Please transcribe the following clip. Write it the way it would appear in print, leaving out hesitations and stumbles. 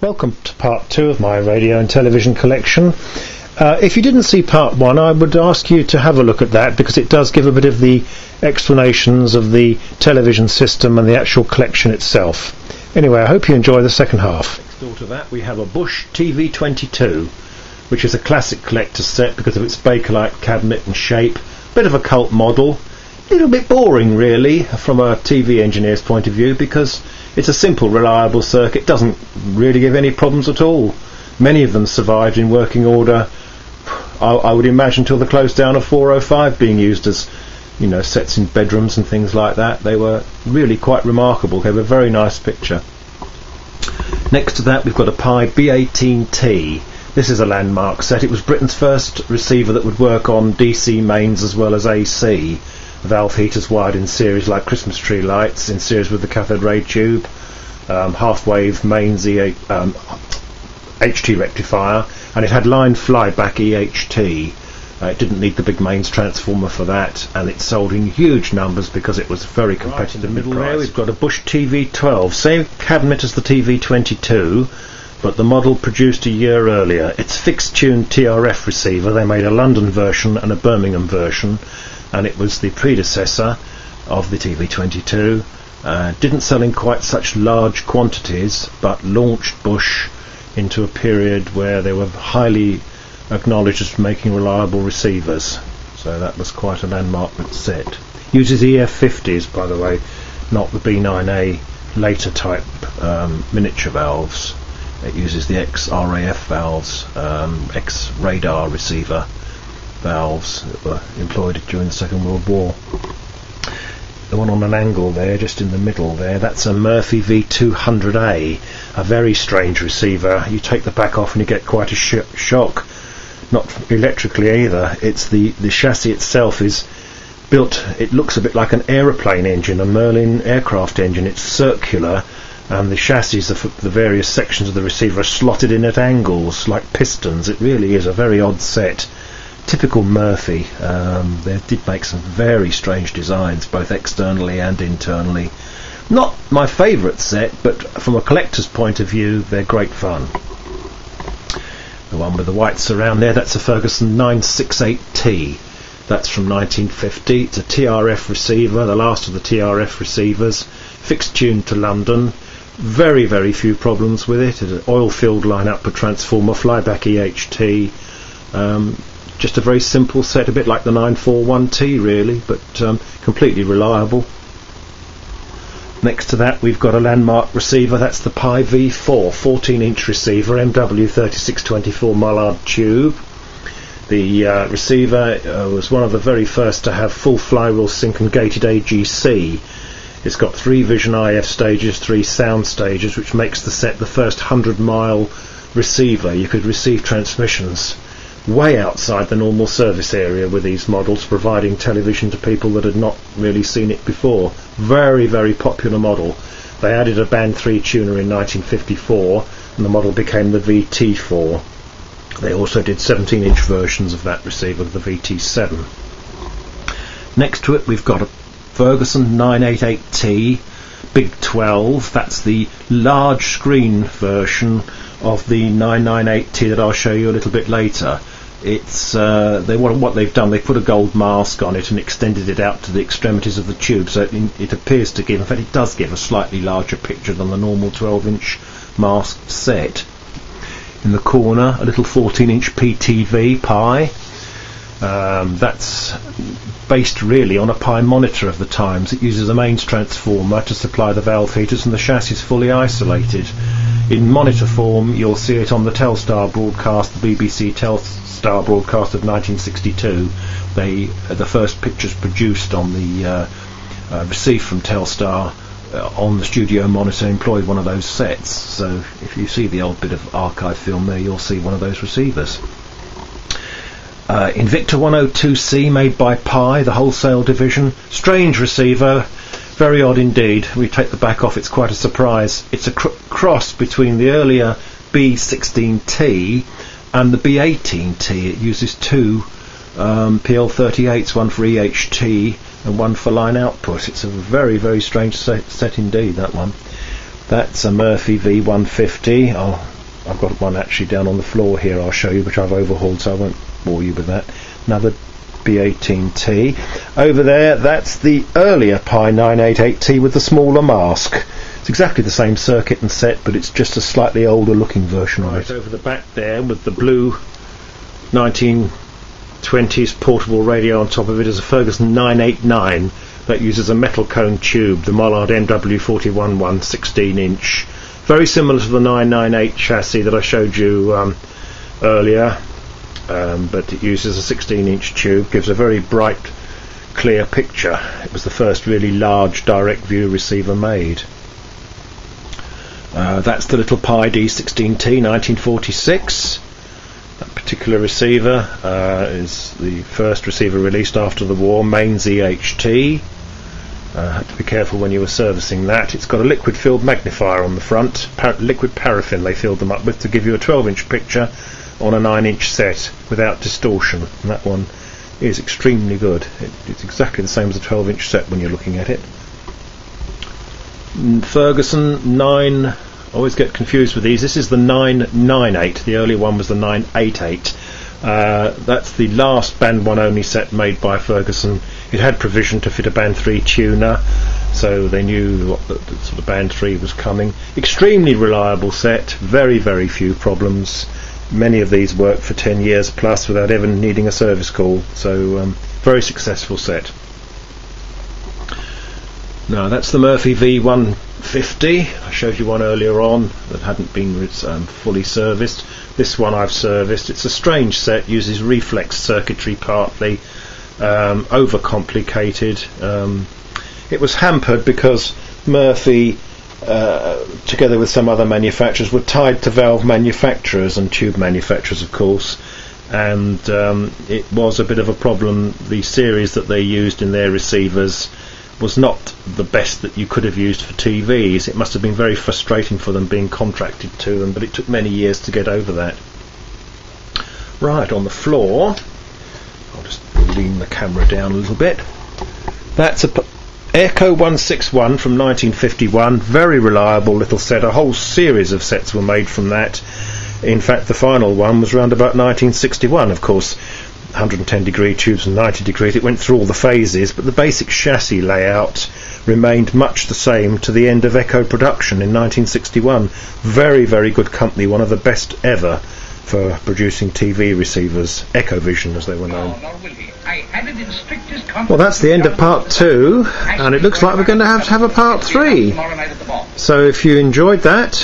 Welcome to part 2 of my radio and television collection. If you didn't see part 1, I would ask you to have a look at that, because it does give a bit of the explanations of the television system and the actual collection itself. Anyway, I hope you enjoy the second half. Next door to that we have a Bush TV22, which is a classic collector's set because of its Bakelite cabinet and shape. Bit of a cult model. A little bit boring really from a TV engineer's point of view, because it's a simple, reliable circuit, doesn't really give any problems at all. Many of them survived in working order, I would imagine, till the close down of 405, being used as, you know, sets in bedrooms and things like that. They were really quite remarkable, gave a very nice picture. Next to that we've got a Pi B18T. This is a landmark set. It was Britain's first receiver that would work on DC mains as well as AC. Valve heaters wired in series like Christmas tree lights, in series with the cathode ray tube, half-wave mains HT rectifier, and it had line flyback EHT. It didn't need the big mains transformer for that, and it sold in huge numbers because it was very competitive. In the middle there we've got a Bush TV12, same cabinet as the TV22, but the model produced a year earlier. It's fixed tune TRF receiver. They made a London version and a Birmingham version, and it was the predecessor of the TV22. Didn't sell in quite such large quantities, but launched Bush into a period where they were highly acknowledged as making reliable receivers. So that was quite a landmark set. Uses EF50s, by the way, not the B9A later type miniature valves. It uses the ex-RAF valves, ex-radar receiver valves that were employed during the Second World War. The one on an angle there, just in the middle there, that's a Murphy V200A, a very strange receiver. You take the back off and you get quite a shock. Not electrically either. It's the chassis itself is built, it looks a bit like an aeroplane engine, a Merlin aircraft engine. It's circular, and the chassis of the various sections of the receiver are slotted in at angles like pistons. It really is a very odd set. Typical Murphy. They did make some very strange designs, both externally and internally. Not my favourite set, but from a collector's point of view, they're great fun. The one with the white surround there, that's a Ferguson 968T. That's from 1950. It's a TRF receiver, the last of the TRF receivers. Fixed tuned to London. Very, very few problems with it. It's an oil-filled line output transformer, flyback EHT. Just a very simple set, a bit like the 941T really, but completely reliable. Next to that we've got a landmark receiver. That's the Pi V4, 14-inch receiver, MW3624 Mullard tube. The receiver was one of the very first to have full flywheel sync and gated AGC. It's got 3 Vision IF stages, 3 sound stages, which makes the set the first 100-mile receiver. You could receive transmissions way outside the normal service area with these models, providing television to people that had not really seen it before. Very, very popular model. They added a band 3 tuner in 1954, and the model became the VT4. They also did 17-inch versions of that receiver, the VT7. Next to it we've got a Ferguson 988T, Big 12. That's the large screen version of the 998T that I'll show you a little bit later. It's what they've done, they've put a gold mask on it and extended it out to the extremities of the tube, so it appears to give, in fact it does give, a slightly larger picture than the normal 12-inch masked set. In the corner a little 14-inch PTV Pi. That's based really on a Pi monitor of the times. It uses a mains transformer to supply the valve heaters, and the chassis is fully isolated. In monitor form you'll see it on the Telstar broadcast, the BBC Telstar broadcast of 1962. The first pictures produced on the received from Telstar on the studio monitor employed one of those sets. So if you see the old bit of archive film there, you'll see one of those receivers. Invicta 102C, made by Pi, the wholesale division. Strange receiver, very odd indeed. We take the back off, it's quite a surprise. It's a cross between the earlier B16T and the B18T. It uses 2 PL38s, one for EHT and one for line output. It's a very, very strange set indeed, that one. That's a Murphy V150. I'll I've got one actually down on the floor here I'll show you, which I've overhauled, so I won't bore you with that. Another B18T. Over there, that's the earlier Pi 988T with the smaller mask. It's exactly the same circuit and set, but it's just a slightly older looking version of it. Over the back there with the blue 1920s portable radio on top of it is a Ferguson 989 that uses a metal cone tube, the Mollard MW41 1 16-inch. Very similar to the 998 chassis that I showed you earlier, but it uses a 16-inch tube, gives a very bright, clear picture. It was the first really large direct view receiver made. That's the little Pi D16T 1946. That particular receiver is the first receiver released after the war, mains EHT. Had to be careful when you were servicing that. It's got a liquid filled magnifier on the front, liquid paraffin they filled them up with to give you a 12-inch picture on a 9-inch set without distortion, and that one is extremely good. It's exactly the same as a 12-inch set when you're looking at it. Ferguson 9, always get confused with these. This is the 998, the earlier one was the 988. That's the last band 1 only set made by Ferguson. It had provision to fit a band 3 tuner, so they knew what the sort of band 3 was coming. Extremely reliable set, very, very few problems. Many of these worked for 10 years plus without ever needing a service call, so very successful set. Now that's the Murphy V150. I showed you one earlier on that hadn't been fully serviced. This one I've serviced. It's a strange set, uses reflex circuitry partly, overcomplicated. It was hampered because Murphy, together with some other manufacturers, were tied to valve manufacturers and tube manufacturers, of course, and it was a bit of a problem. The series that they used in their receivers was not the best that you could have used for TVs. It must have been very frustrating for them being contracted to them, but it took many years to get over that. Right, on the floor, I'll just lean the camera down a little bit. That's a Airco 161 from 1951, very reliable little set. A whole series of sets were made from that. In fact, the final one was around about 1961, of course. 110 degree tubes and 90 degrees. It went through all the phases, but the basic chassis layout remained much the same to the end of Echo production in 1961. Very, very good company, one of the best ever for producing TV receivers, Echovision as they were known. Well, that's the end of part 2, and it looks like we're going to have a part 3. So if you enjoyed that,